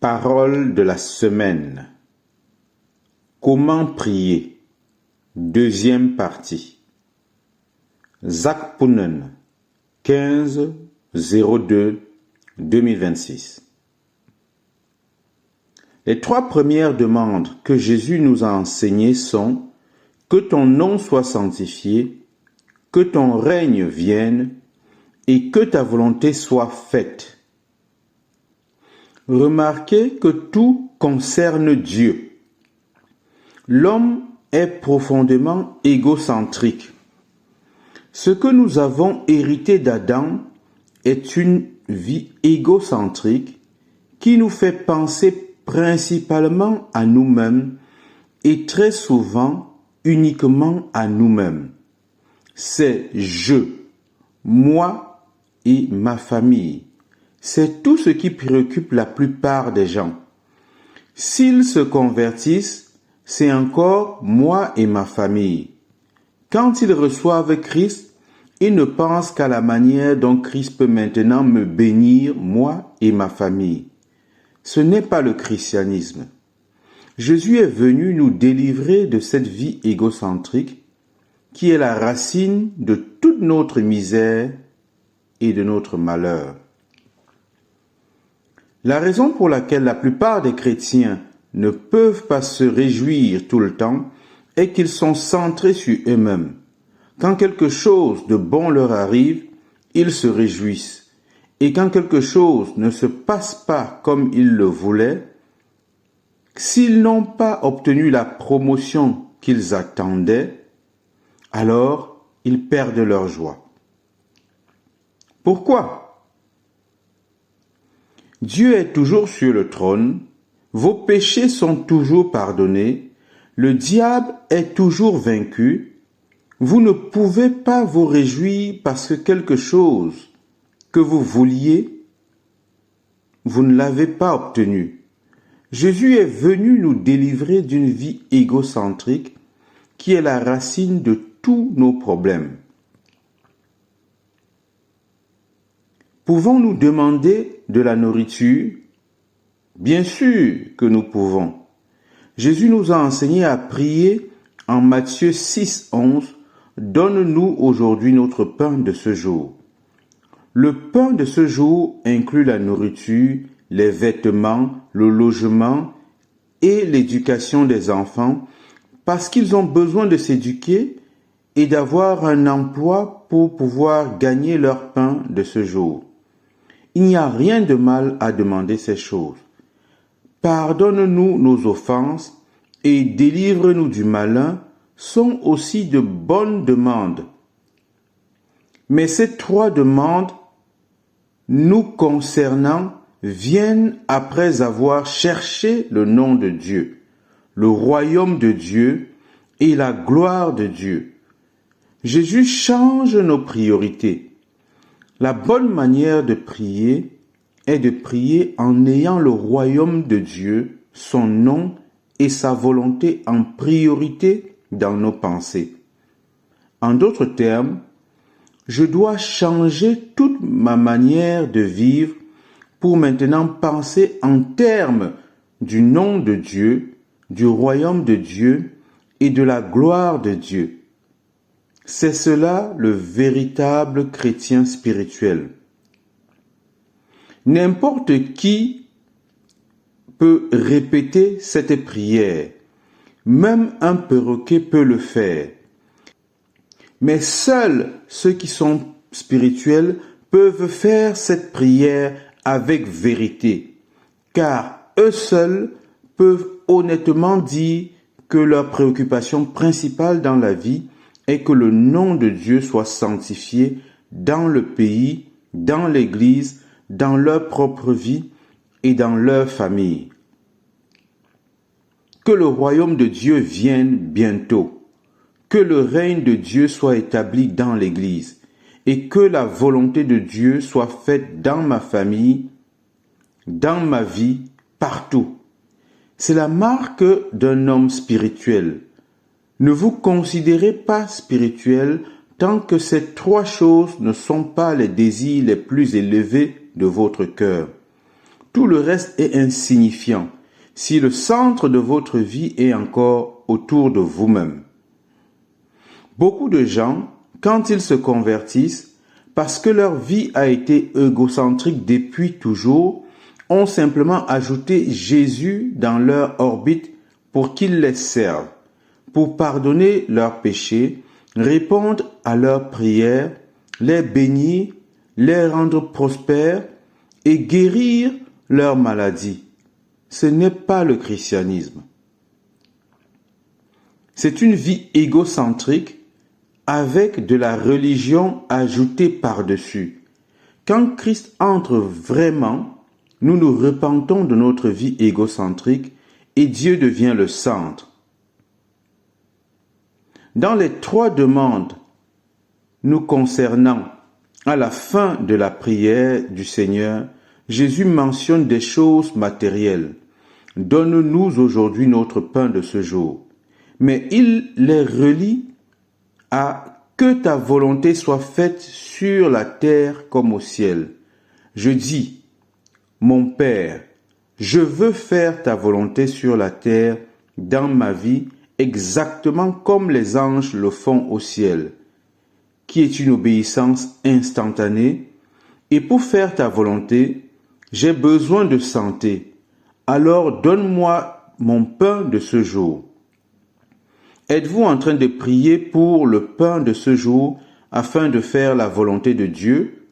Parole de la semaine. Comment prier? Deuxième partie. Zakpunen, 15-02-2026. Les trois premières demandes que Jésus nous a enseignées sont que ton nom soit sanctifié, que ton règne vienne et que ta volonté soit faite. Remarquez que tout concerne Dieu. L'homme est profondément égocentrique. Ce que nous avons hérité d'Adam est une vie égocentrique qui nous fait penser principalement à nous-mêmes et très souvent uniquement à nous-mêmes. C'est je, moi et ma famille. C'est tout ce qui préoccupe la plupart des gens. S'ils se convertissent, c'est encore moi et ma famille. Quand ils reçoivent Christ, ils ne pensent qu'à la manière dont Christ peut maintenant me bénir, moi et ma famille. Ce n'est pas le christianisme. Jésus est venu nous délivrer de cette vie égocentrique qui est la racine de toute notre misère et de notre malheur. La raison pour laquelle la plupart des chrétiens ne peuvent pas se réjouir tout le temps est qu'ils sont centrés sur eux-mêmes. Quand quelque chose de bon leur arrive, ils se réjouissent. Et quand quelque chose ne se passe pas comme ils le voulaient, s'ils n'ont pas obtenu la promotion qu'ils attendaient, alors ils perdent leur joie. Pourquoi ? Dieu est toujours sur le trône, vos péchés sont toujours pardonnés, le diable est toujours vaincu, vous ne pouvez pas vous réjouir parce que quelque chose que vous vouliez, vous ne l'avez pas obtenu. Jésus est venu nous délivrer d'une vie égocentrique qui est la racine de tous nos problèmes. Pouvons-nous demander de la nourriture? Bien sûr que nous pouvons. Jésus nous a enseigné à prier en Matthieu 6,11 « Donne-nous aujourd'hui notre pain de ce jour ». Le pain de ce jour inclut la nourriture, les vêtements, le logement et l'éducation des enfants parce qu'ils ont besoin de s'éduquer et d'avoir un emploi pour pouvoir gagner leur pain de ce jour. Il n'y a rien de mal à demander ces choses. Pardonne-nous nos offenses et délivre-nous du malin sont aussi de bonnes demandes. Mais ces trois demandes nous concernant viennent après avoir cherché le nom de Dieu, le royaume de Dieu et la gloire de Dieu. Jésus change nos priorités. La bonne manière de prier est de prier en ayant le royaume de Dieu, son nom et sa volonté en priorité dans nos pensées. En d'autres termes, je dois changer toute ma manière de vivre pour maintenant penser en termes du nom de Dieu, du royaume de Dieu et de la gloire de Dieu. C'est cela le véritable chrétien spirituel. N'importe qui peut répéter cette prière. Même un perroquet peut le faire. Mais seuls ceux qui sont spirituels peuvent faire cette prière avec vérité, car eux seuls peuvent honnêtement dire que leur préoccupation principale dans la vie est que le nom de Dieu soit sanctifié dans le pays, dans l'Église, dans leur propre vie et dans leur famille. Que le royaume de Dieu vienne bientôt, que le règne de Dieu soit établi dans l'Église et que la volonté de Dieu soit faite dans ma famille, dans ma vie, partout. C'est la marque d'un homme spirituel. Ne vous considérez pas spirituel tant que ces trois choses ne sont pas les désirs les plus élevés de votre cœur. tout le reste est insignifiant si le centre de votre vie est encore autour de vous-même. Beaucoup de gens, quand ils se convertissent, parce que leur vie a été égocentrique depuis toujours, ont simplement ajouté Jésus dans leur orbite pour qu'il les serve, pour pardonner leurs péchés, répondre à leurs prières, les bénir, les rendre prospères et guérir leurs maladies. Ce n'est pas le christianisme. C'est une vie égocentrique avec de la religion ajoutée par-dessus. Quand Christ entre vraiment, nous nous repentons de notre vie égocentrique et Dieu devient le centre. Dans les 3 demandes nous concernant à la fin de la prière du Seigneur, Jésus mentionne des choses matérielles. Donne-nous aujourd'hui notre pain de ce jour. Mais il les relie à que ta volonté soit faite sur la terre comme au ciel. Je dis, mon Père, je veux faire ta volonté sur la terre dans ma vie exactement comme les anges le font au ciel, qui est une obéissance instantanée. Et pour faire ta volonté, j'ai besoin de santé. Alors donne-moi mon pain de ce jour. Êtes-vous en train de prier pour le pain de ce jour afin de faire la volonté de Dieu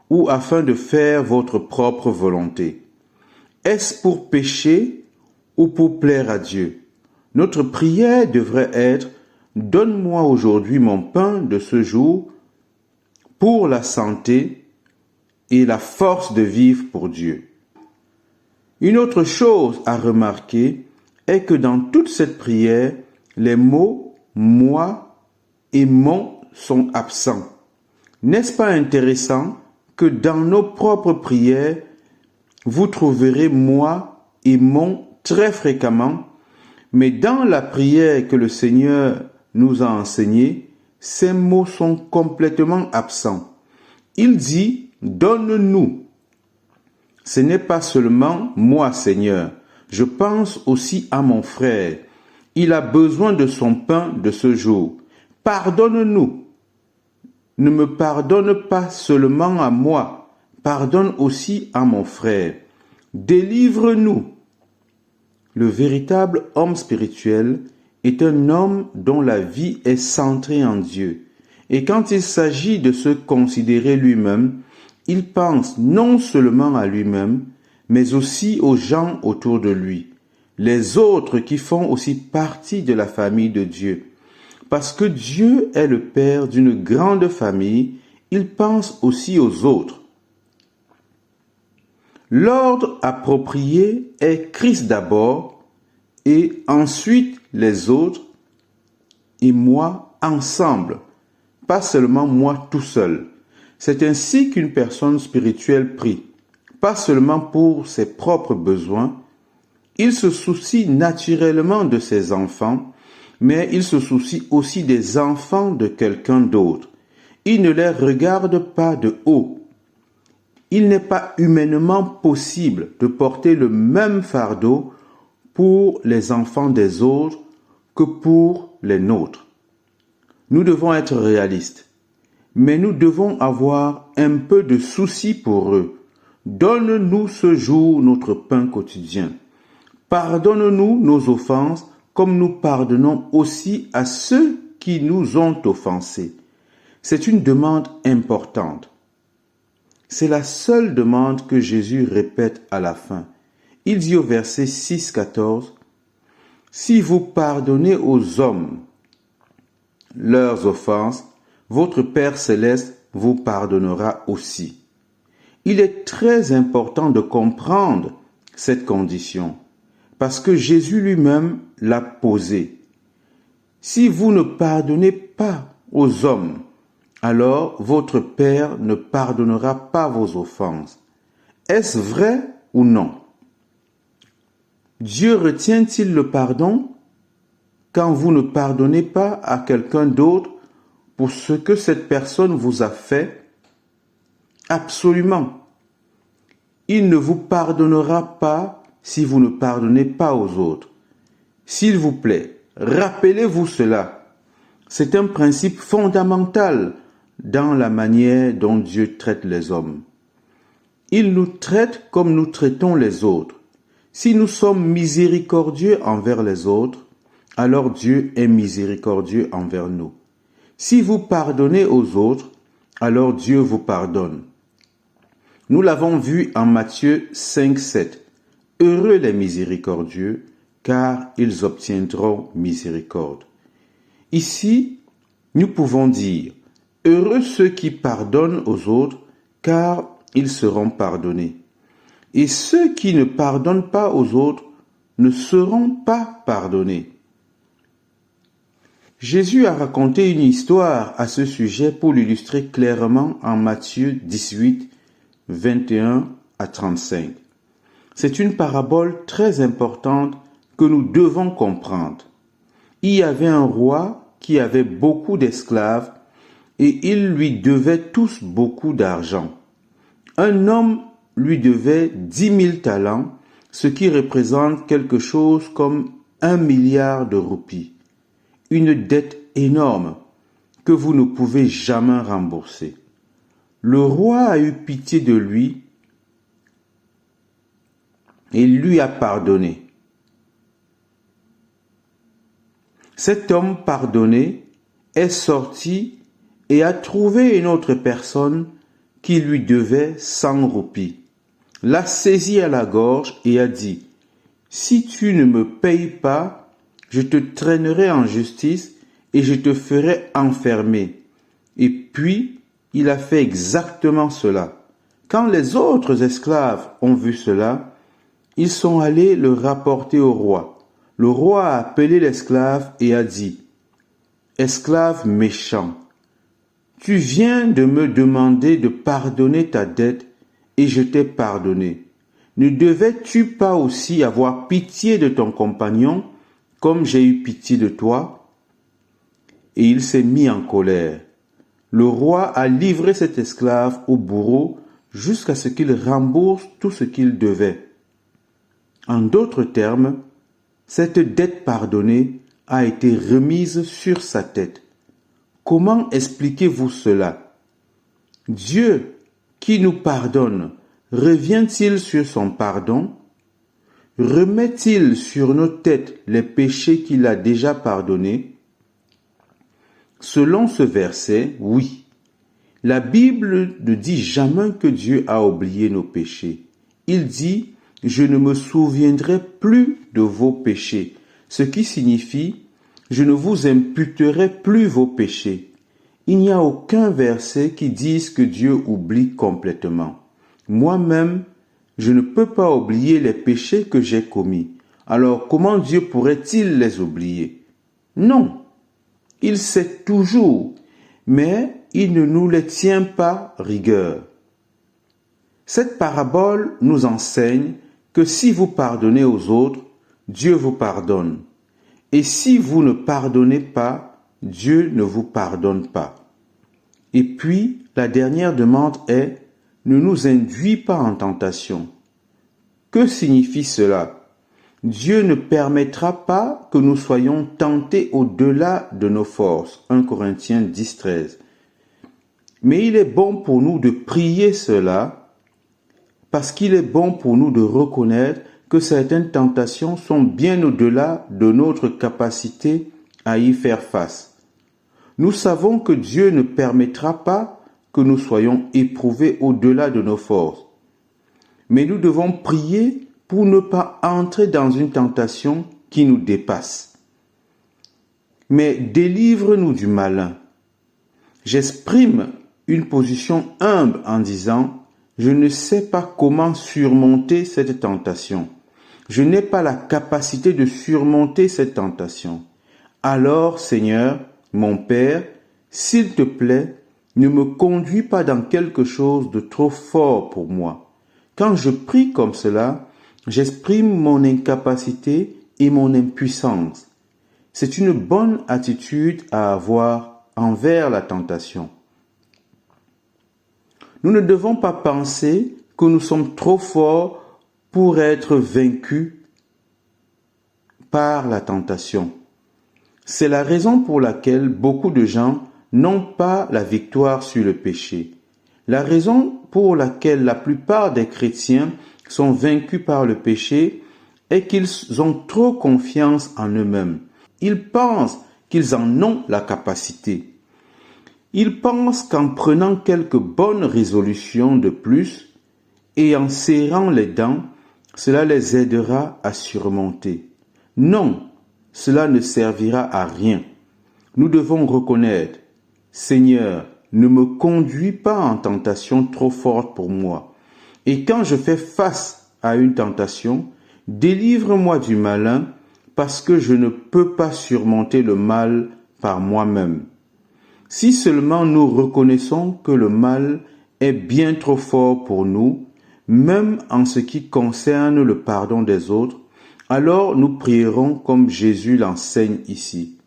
ou afin de faire votre propre volonté? Est-ce pour pécher ou pour plaire à Dieu? Notre prière devrait être « Donne-moi aujourd'hui mon pain de ce jour pour la santé et la force de vivre pour Dieu. » Une autre chose à remarquer est que dans toute cette prière, les mots « moi » et « mon » sont absents. N'est-ce pas intéressant que dans nos propres prières, vous trouverez « moi » et « mon » très fréquemment, mais dans la prière que le Seigneur nous a enseignée, ces mots sont complètement absents. Il dit « donne-nous ». Ce n'est pas seulement « moi, Seigneur ». Je pense aussi à mon frère. Il a besoin de son pain de ce jour. Pardonne-nous. Ne me pardonne pas seulement à moi, pardonne aussi à mon frère. Délivre-nous. Le véritable homme spirituel est un homme dont la vie est centrée en Dieu. Et quand il s'agit de se considérer lui-même, il pense non seulement à lui-même, mais aussi aux gens autour de lui, les autres qui font aussi partie de la famille de Dieu. Parce que Dieu est le Père d'une grande famille, il pense aussi aux autres. L'ordre approprié est Christ d'abord, et ensuite les autres, et moi ensemble, pas seulement moi tout seul. C'est ainsi qu'une personne spirituelle prie, pas seulement pour ses propres besoins. Il se soucie naturellement de ses enfants, mais il se soucie aussi des enfants de quelqu'un d'autre. Il ne les regarde pas de haut. Il n'est pas humainement possible de porter le même fardeau pour les enfants des autres que pour les nôtres. Nous devons être réalistes, mais nous devons avoir un peu de souci pour eux. Donne-nous ce jour notre pain quotidien. Pardonne-nous nos offenses comme nous pardonnons aussi à ceux qui nous ont offensés. C'est une demande importante. C'est la seule demande que Jésus répète à la fin. Il dit au verset 6-14, « Si vous pardonnez aux hommes leurs offenses, votre Père céleste vous pardonnera aussi. » Il est très important de comprendre cette condition, parce que Jésus lui-même l'a posée. Si vous ne pardonnez pas aux hommes, alors votre Père ne pardonnera pas vos offenses. Est-ce vrai ou non? Dieu retient-il le pardon quand vous ne pardonnez pas à quelqu'un d'autre pour ce que cette personne vous a fait? Absolument. il ne vous pardonnera pas si vous ne pardonnez pas aux autres. S'il vous plaît, rappelez-vous cela. C'est un principe fondamental dans la manière dont Dieu traite les hommes. Il nous traite comme nous traitons les autres. Si nous sommes miséricordieux envers les autres, alors Dieu est miséricordieux envers nous. Si vous pardonnez aux autres, alors Dieu vous pardonne. Nous l'avons vu en Matthieu 5, 7. Heureux les miséricordieux, car ils obtiendront miséricorde. Ici, nous pouvons dire, heureux ceux qui pardonnent aux autres, car ils seront pardonnés. Et ceux qui ne pardonnent pas aux autres ne seront pas pardonnés. Jésus a raconté une histoire à ce sujet pour l'illustrer clairement en Matthieu 18, 21 à 35. C'est une parabole très importante que nous devons comprendre. Il y avait un roi qui avait beaucoup d'esclaves et ils lui devaient tous beaucoup d'argent. Un homme lui devait 10 000 talents, ce qui représente quelque chose comme 1 milliard de roupies. Une dette énorme que vous ne pouvez jamais rembourser. Le roi a eu pitié de lui et lui a pardonné. Cet homme pardonné est sorti et a trouvé une autre personne qui lui devait 100 roupies. L'a saisi à la gorge et a dit, « Si tu ne me payes pas, je te traînerai en justice et je te ferai enfermer. » Et puis, il a fait exactement cela. Quand les autres esclaves ont vu cela, ils sont allés le rapporter au roi. Le roi a appelé l'esclave et a dit, « Esclave méchant, tu viens de me demander de pardonner ta dette et je t'ai pardonné. Ne devais-tu pas aussi avoir pitié de ton compagnon comme j'ai eu pitié de toi ?» Et il s'est mis en colère. Le roi a livré cet esclave au bourreau jusqu'à ce qu'il rembourse tout ce qu'il devait. En d'autres termes, cette dette pardonnée a été remise sur sa tête. Comment expliquez-vous cela? Dieu, qui nous pardonne, revient-il sur son pardon? Remet-il sur nos têtes les péchés qu'il a déjà pardonnés? Selon ce verset, oui. La Bible ne dit jamais que Dieu a oublié nos péchés. Il dit, « Je ne me souviendrai plus de vos péchés », ce qui signifie, « Je ne vous imputerai plus vos péchés ». Il n'y a aucun verset qui dise que Dieu oublie complètement. Moi-même, je ne peux pas oublier les péchés que j'ai commis. Alors comment Dieu pourrait-il les oublier? Non. Il sait toujours, mais il ne nous les tient pas rigueur. Cette parabole nous enseigne que si vous pardonnez aux autres, Dieu vous pardonne. Et si vous ne pardonnez pas, Dieu ne vous pardonne pas. Et puis, la dernière demande est, ne nous induis pas en tentation. Que signifie cela? Dieu ne permettra pas que nous soyons tentés au-delà de nos forces. 1 Corinthiens 10, 13. Mais il est bon pour nous de prier cela parce qu'il est bon pour nous de reconnaître que certaines tentations sont bien au-delà de notre capacité à y faire face. Nous savons que Dieu ne permettra pas que nous soyons éprouvés au-delà de nos forces. Mais nous devons prier pour ne pas entrer dans une tentation qui nous dépasse. Mais délivre-nous du malin. J'exprime une position humble en disant, je ne sais pas comment surmonter cette tentation. Je n'ai pas la capacité de surmonter cette tentation. Alors, Seigneur, mon Père, s'il te plaît, ne me conduis pas dans quelque chose de trop fort pour moi. Quand je prie comme cela, j'exprime mon incapacité et mon impuissance. C'est une bonne attitude à avoir envers la tentation. Nous ne devons pas penser que nous sommes trop forts pour être vaincus par la tentation. C'est la raison pour laquelle beaucoup de gens n'ont pas la victoire sur le péché. La raison pour laquelle la plupart des chrétiens sont vaincus par le péché est qu'ils ont trop confiance en eux-mêmes. Ils pensent qu'ils en ont la capacité. Ils pensent qu'en prenant quelques bonnes résolutions de plus et en serrant les dents, cela les aidera à surmonter. Non, cela ne servira à rien. Nous devons reconnaître, Seigneur, ne me conduis pas en tentation trop forte pour moi. Et quand je fais face à une tentation, délivre-moi du malin, parce que je ne peux pas surmonter le mal par moi-même. Si seulement nous reconnaissons que le mal est bien trop fort pour nous, même en ce qui concerne le pardon des autres, alors nous prierons comme Jésus l'enseigne ici.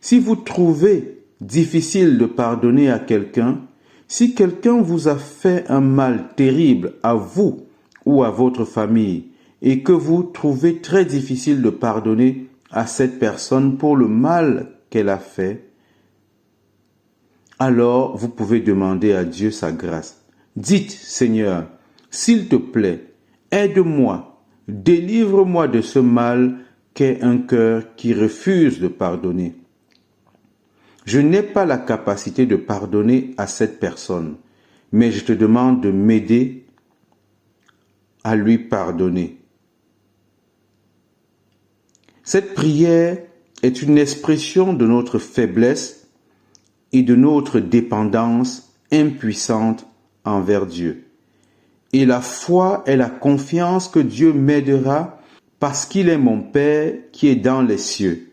Si vous trouvez difficile de pardonner à quelqu'un, si quelqu'un vous a fait un mal terrible à vous ou à votre famille, et que vous trouvez très difficile de pardonner à cette personne pour le mal qu'elle a fait, alors vous pouvez demander à Dieu sa grâce. Dites, Seigneur, s'il te plaît, aide-moi, délivre-moi de ce mal qu'est un cœur qui refuse de pardonner. Je n'ai pas la capacité de pardonner à cette personne, mais je te demande de m'aider à lui pardonner. Cette prière est une expression de notre faiblesse et de notre dépendance impuissante envers Dieu. Et la foi est la confiance que Dieu m'aidera parce qu'il est mon Père qui est dans les cieux,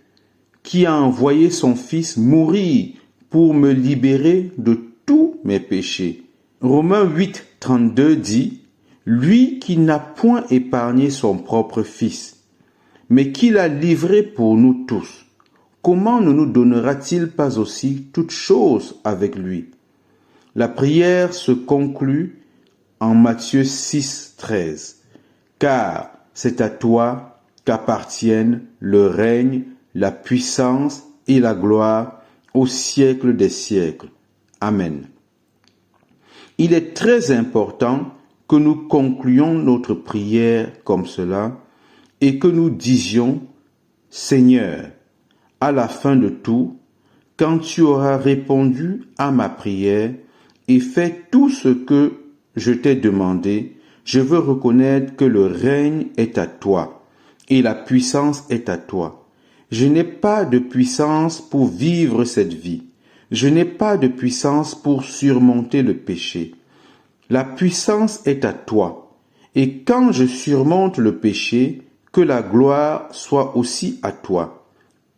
qui a envoyé son Fils mourir pour me libérer de tous mes péchés. Romains 8, 32 dit, « Lui qui n'a point épargné son propre Fils, mais qui l'a livré pour nous tous, comment ne nous donnera-t-il pas aussi toutes choses avec lui ?» La prière se conclut en Matthieu 6, 13. « Car c'est à toi qu'appartiennent le règne, la puissance et la gloire au siècle des siècles. Amen. » Il est très important que nous concluions notre prière comme cela et que nous disions « Seigneur, à la fin de tout, quand tu auras répondu à ma prière et fait tout ce que je t'ai demandé, je veux reconnaître que le règne est à toi et la puissance est à toi. Je n'ai pas de puissance pour vivre cette vie. Je n'ai pas de puissance pour surmonter le péché. La puissance est à toi. Et quand je surmonte le péché, que la gloire soit aussi à toi. »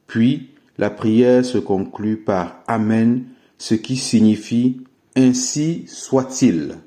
Puis, la prière se conclut par Amen, ce qui signifie « Ainsi soit-il ».